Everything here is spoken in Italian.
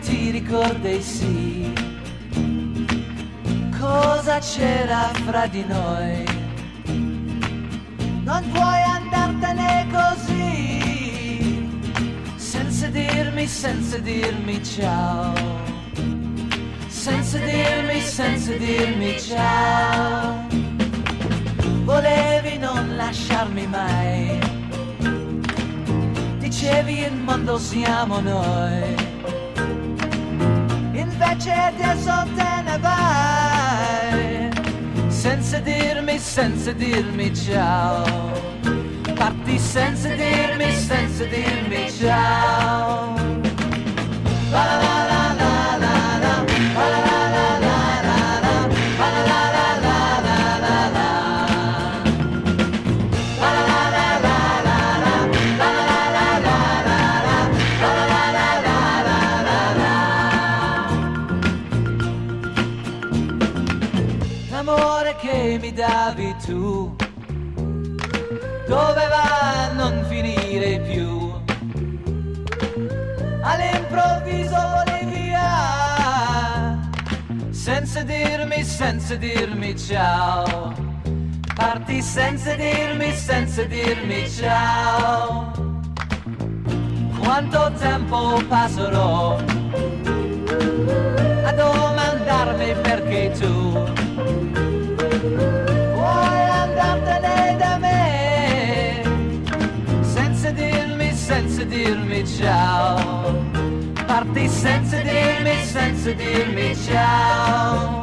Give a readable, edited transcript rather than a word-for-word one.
ti ricordi sì, cosa c'era fra di noi. Non puoi andartene così, senza dirmi ciao, senza dirmi ciao. Volevi non lasciarmi mai, dicevi il mondo siamo noi, invece adesso te ne vai, senza dirmi ciao, parti senza dirmi ciao. La la la la la la la, la la la la la la, la la la la la la la. L'amore che mi davi tu doveva non finire più, all'improvviso volevi via, senza dirmi ciao, parti senza dirmi ciao. Quanto tempo passerò a domandarmi perché tu vuoi andartene da me, senza dirmi ciao, parti senza dirmi ciao.